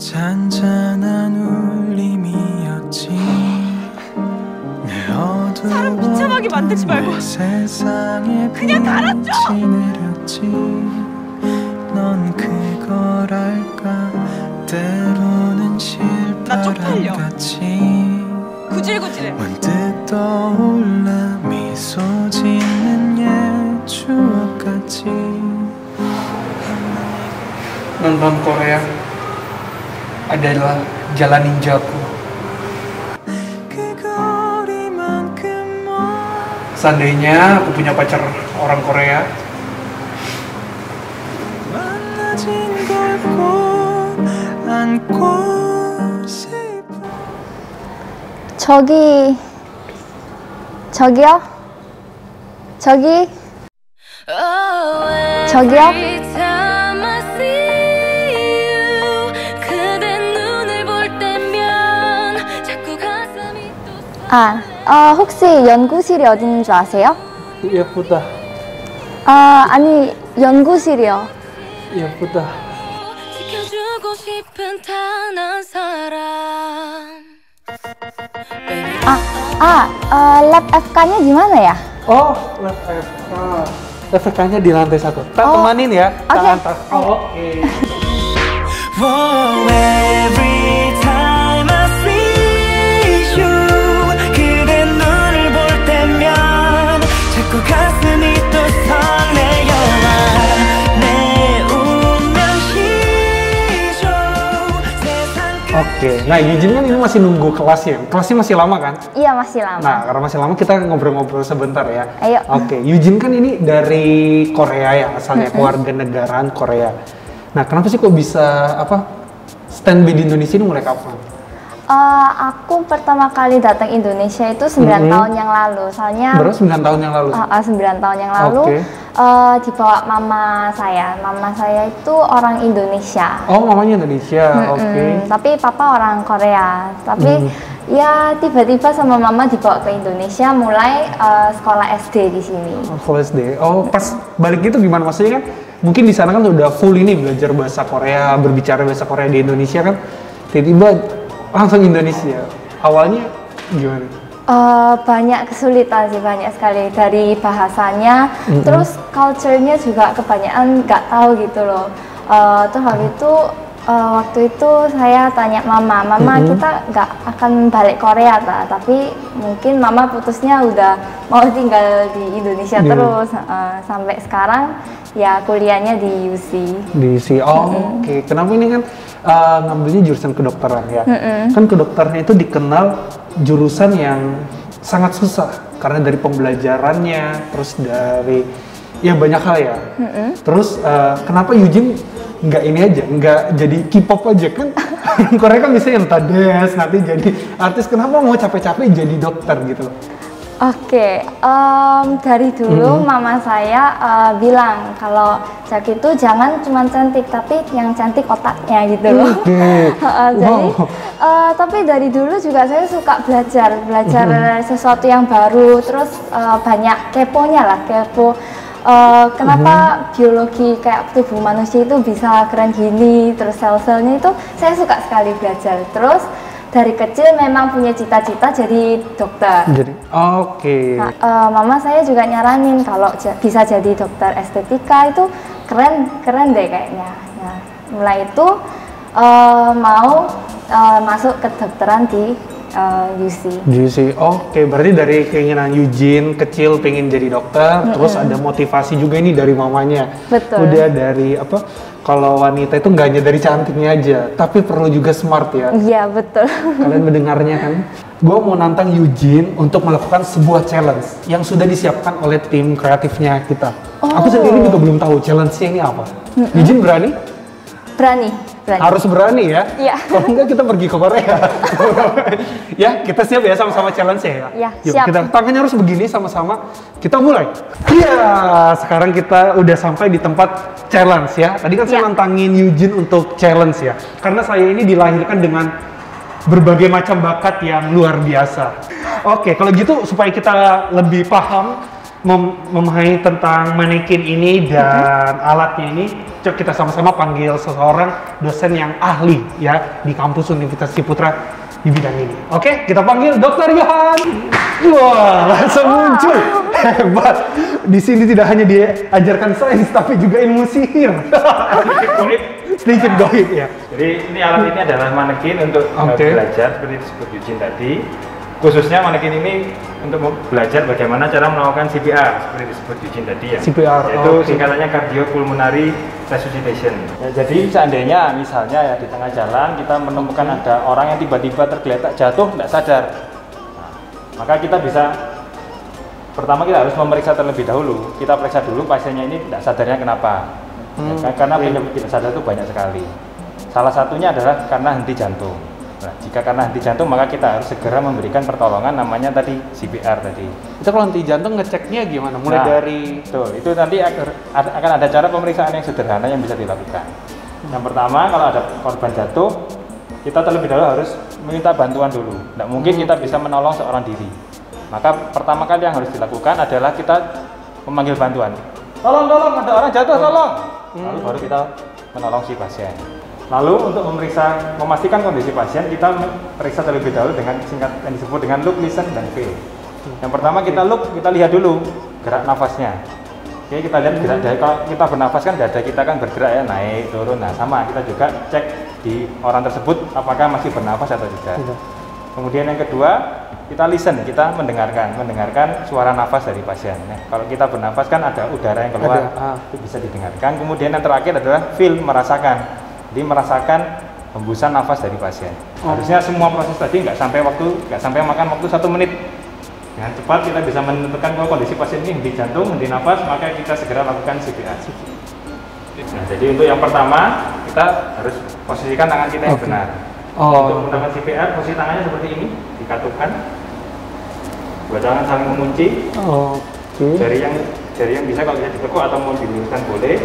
잔잔한 울림이었지. 사람 비참하게 만들지 말고 그냥 달았죠. 넌 그걸 알까? 때로는 실바람같이 구질구질해. 문득 떠올라 미소 짓는 옛 추억같이. Nonton Korea adalah jalan ninjaku. Seandainya aku punya pacar orang Korea, 저기요? 저기요? 혹시 연구실이 어디 있는 줄 아세요? 예쁘다. 아니, 연구실이요. 예쁘다. 지켜주고 싶은 단 한 사람. lab FK-nya gimana ya? Oh, lab FK. Lab FK-nya di lantai 1. Tak temanin ya. Oke. Oke. Oke, nah Yujin kan ini masih nunggu kelasnya. Kelasnya masih lama kan? Iya, masih lama. Nah, karena masih lama kita ngobrol-ngobrol sebentar ya. Ayo. Oke, Yujin kan ini dari Korea ya, asalnya keluarga negaraan Korea. Nah, kenapa sih kok bisa stand by di Indonesia ini mulai kapan? Aku pertama kali datang Indonesia itu 9 tahun yang lalu. Soalnya Baru 9 tahun yang lalu? 9 tahun yang lalu. Oke. Dibawa mama saya. Mama saya itu orang Indonesia. Oh, mamanya Indonesia. Oke. Tapi papa orang Korea. Tapi ya tiba-tiba sama mama dibawa ke Indonesia mulai sekolah SD di sini. Oh, sekolah SD. Oh, pas balik itu gimana? Maksudnya kan mungkin di sana kan udah full ini belajar bahasa Korea, berbicara bahasa Korea di Indonesia kan. Tiba-tiba langsung Indonesia. Awalnya gimana? Banyak kesulitan sih, banyak sekali dari bahasanya, terus culture-nya juga kebanyakan nggak tahu gitu loh. Terus habis itu waktu itu saya tanya mama, kita nggak akan balik Korea tapi mungkin mama putusnya udah mau tinggal di Indonesia terus sampai sekarang ya kuliahnya di UC. Di UC, oke. Kenapa ini kan ngambilnya jurusan kedokteran ya? Kan kedokteran itu dikenal jurusan yang sangat susah karena dari pembelajarannya, terus dari ya banyak hal ya. Terus kenapa Yujin nggak ini aja, nggak jadi K-pop aja kan? Korea kan bisa yang tades, nanti jadi artis. Kenapa mau capek-capek jadi dokter gitu loh? Oke, dari dulu mama saya bilang kalau Jaki itu jangan cuma cantik, tapi yang cantik otaknya gitu loh. Jadi, tapi dari dulu juga saya suka belajar sesuatu yang baru, terus banyak keponya lah, kepo. Kenapa biologi kayak tubuh manusia itu bisa keren gini, terus sel-selnya itu saya suka sekali belajar. Terus dari kecil memang punya cita-cita jadi dokter. Jadi, oke. Mama saya juga nyaranin kalau bisa jadi dokter estetika itu keren deh kayaknya. Nah, mulai itu mau masuk kedokteran di UC. UC, oke. Berarti dari keinginan Yujin kecil pengen jadi dokter, terus ada motivasi juga ini dari mamanya. Betul. Udah dari kalau wanita itu nggak hanya dari cantiknya aja, tapi perlu juga smart ya. Iya, betul. Kalian mendengarnya kan? Gue mau nantang Yujin untuk melakukan sebuah challenge yang sudah disiapkan oleh tim kreatifnya kita. Aku sendiri juga belum tahu challenge-nya ini apa. Yujin berani? Berani. Harus berani ya? Iya. Kalau enggak kita pergi ke Korea. Ya, kita siap ya sama-sama challenge-nya ya? Iya, Yuk, siap. kita tangannya harus begini sama-sama. Kita mulai. Iya, sekarang kita udah sampai di tempat challenge ya. Tadi kan saya nantangin Yujin untuk challenge ya. Karena saya ini dilahirkan dengan berbagai macam bakat yang luar biasa. Oke, kalau gitu supaya kita lebih paham, memahami tentang manekin ini dan alatnya ini, coba kita sama-sama panggil seseorang dosen yang ahli ya di kampus Universitas Ciputra di bidang ini. Oke, kita panggil Dr. Yohan. Wah, langsung muncul. Hebat. Di sini tidak hanya diajarkan sains tapi juga ilmu sihir. Sedikit goib ya. Jadi ini alat ini adalah manekin untuk belajar seperti disebut Eugene tadi. Khususnya manekin ini untuk belajar bagaimana cara melakukan CPR seperti disebut Eugene tadi ya. CPR. Yaitu singkatannya cardiopulmonary resuscitation. Ya, jadi seandainya misalnya ya di tengah jalan kita menemukan ada orang yang tiba-tiba tergeletak jatuh tidak sadar. Nah, maka kita bisa pertama kita harus memeriksa terlebih dahulu. Kita periksa dulu pasiennya ini tidak sadarnya kenapa. Ya, karena penyebab tidak sadar itu banyak sekali. Salah satunya adalah karena henti jantung. Nah, jika karena henti jantung maka kita harus segera memberikan pertolongan namanya tadi CPR tadi. Itu kalau henti jantung ngeceknya gimana? Mulai dari betul, itu nanti akan ada cara pemeriksaan yang sederhana yang bisa dilakukan. Yang pertama, kalau ada korban jatuh, kita terlebih dahulu harus meminta bantuan dulu. Tidak mungkin kita bisa menolong seorang diri. Maka pertama kali yang harus dilakukan adalah kita memanggil bantuan. Tolong, ada orang jatuh, tolong. Lalu baru kita menolong si pasien. Lalu untuk memastikan kondisi pasien, kita periksa terlebih dahulu dengan singkat yang disebut dengan look, listen, dan feel. Yang pertama kita look, kita lihat dulu gerak nafasnya. Oke, kita lihat gerak dada. Kalau kita bernafas kan dada kita kan bergerak ya, naik, turun. Nah sama, kita juga cek di orang tersebut apakah masih bernafas atau tidak. Kemudian yang kedua, kita listen, kita mendengarkan suara nafas dari pasien. Nah, kalau kita bernafas kan ada udara yang keluar, itu bisa didengarkan. Kemudian yang terakhir adalah feel, merasakan. Jadi merasakan hembusan nafas dari pasien. Harusnya semua proses tadi nggak sampai makan waktu 1 menit. Dengan cepat kita bisa menentukan kalau kondisi pasien ini henti jantung, henti nafas, maka kita segera lakukan CPR. Nah, jadi untuk yang pertama kita harus posisikan tangan kita yang benar. Untuk melakukan CPR, posisi tangannya seperti ini, dikatupkan. Dua tangan saling mengunci. Jari yang bisa kalau bisa ditekuk atau mau diluruskan boleh.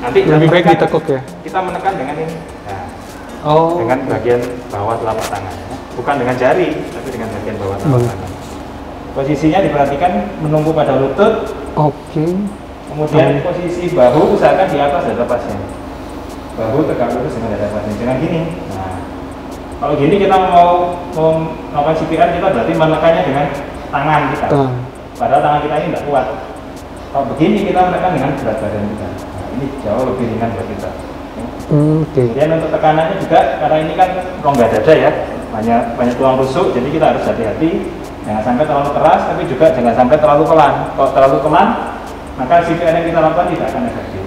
Nanti lebih baik ditekuk ya. Kita menekan dengan ini. Nah, dengan bagian bawah telapak tangan. Bukan dengan jari, tapi dengan bagian bawah telapak tangan. Posisinya diperhatikan menunggu pada lutut. Kemudian posisi bahu usahakan di atas dada pasien. Bahu tegak lurus dengan dada pasien. Dengan gini. Nah, kalau gini kita mau melakukan CPR, kita berarti menekannya dengan tangan kita. Padahal tangan kita ini tidak kuat. Kalau begini kita menekan dengan berat badan kita. Nah, ini jauh lebih ringan buat kita. Kemudian untuk tekanannya juga, karena ini kan rongga dada ya, banyak tulang rusuk, jadi kita harus hati-hati. Jangan sampai terlalu keras, tapi juga jangan sampai terlalu pelan. Kalau terlalu pelan, maka CPR yang kita lakukan tidak akan efektif.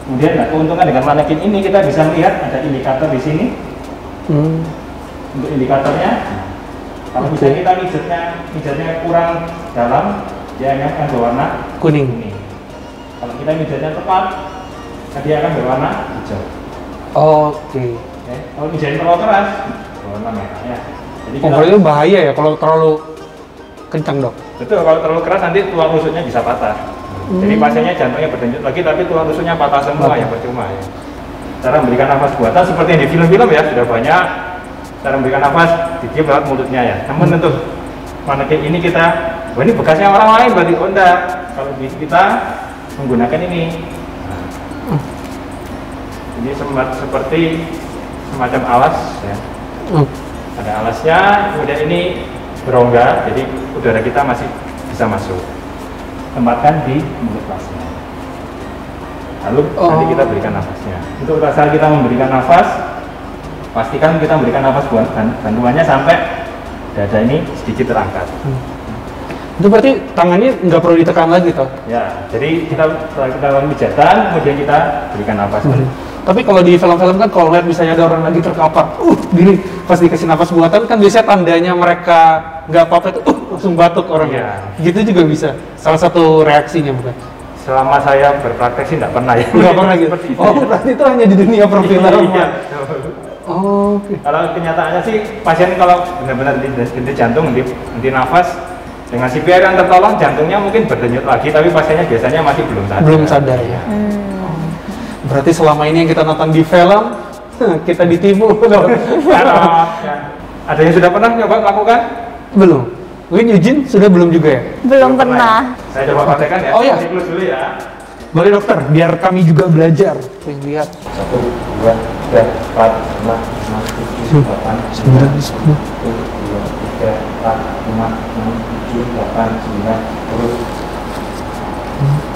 Kemudian keuntungan dengan manekin ini, kita bisa melihat ada indikator di sini. Untuk indikatornya, kalau misalnya kita mijatnya kurang dalam, dia akan berwarna kuning. Kalau kita mijatnya tepat, dia akan berwarna hijau. Kalau mijatnya terlalu keras, berwarna merah ya. Jadi kalau itu bahaya ya kalau terlalu kencang, Dok? Betul, kalau terlalu keras nanti tulang rusuknya bisa patah. Jadi pasiennya jantungnya berdenyut lagi, tapi tulang rusuknya patah semua, ya percuma ya. Cara memberikan nafas buatan seperti yang di film-film ya, sudah banyak cara memberikan nafas ditiup lewat mulutnya ya. Namun untuk manekin ini kita, ini bekasnya orang lain berarti enggak. Kalau kita menggunakan ini, ini seperti semacam alas ya. Ada alasnya, kemudian ini berongga, jadi udara kita masih bisa masuk. Tempatkan di mulut pasien. Lalu nanti kita berikan nafasnya. Untuk saat kita memberikan nafas, pastikan kita memberikan nafas bantuannya sampai dada ini sedikit terangkat. Itu berarti tangannya nggak perlu ditekan lagi toh? Ya, jadi kita lakukan pijatan, kemudian kita berikan nafas. Tapi kalau di film-film kan kalau lihat misalnya ada orang lagi terkapar, gini pas dikasih nafas buatan kan biasanya tandanya mereka nggak apa-apa itu, langsung batuk orangnya. Gitu juga bisa. Salah satu reaksinya bukan? Selama saya berpraktek sih nggak pernah ya. Nggak pernah gitu. Berarti itu hanya di dunia perfilman. Kalau kenyataannya sih pasien kalau benar-benar henti jantung, henti nafas, dengan CPR yang tertolong jantungnya mungkin berdenyut lagi, tapi pasiennya biasanya masih belum sadar. Ya. Berarti selama ini yang kita nonton di film, kita ditipu. Ada yang sudah pernah nyoba lakukan? Belum. Mungkin Eugene sudah belum juga ya? Belum pernah. Saya coba praktekkan ya. Oh, iya. Siklus dulu ya. Boleh dokter, biar kami juga belajar. Lihat. 1, 2, 3, 4, 5, 6, 7, 8, 9, 10. 1, 2, 3, 4, 5, 6, 7, 8, 9, 10.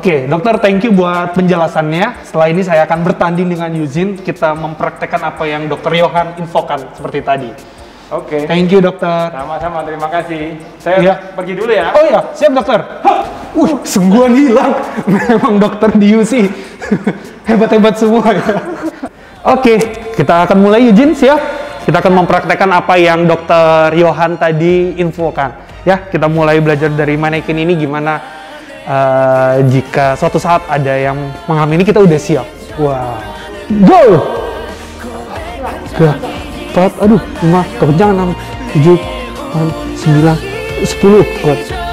Oke, dokter, thank you buat penjelasannya. Setelah ini saya akan bertanding dengan Eugene. Kita mempraktekkan apa yang dokter Johan infokan seperti tadi. Oke. Thank you, dokter. Sama-sama, terima kasih. Saya Iya. pergi dulu ya. Oh iya, siap dokter. Sungguhan hilang. Memang dokter di UC. Hebat-hebat semua ya. Oke, kita akan mulai Eugene, siap? Kita akan mempraktekkan apa yang dokter Johan tadi infokan. Ya, kita mulai belajar dari manekin ini gimana jika suatu saat ada yang menghamili kita udah siap. Wow. Go! 3, 4, aduh, 5, kepanjangan 6, 7, 8, 9, 10. Kuat.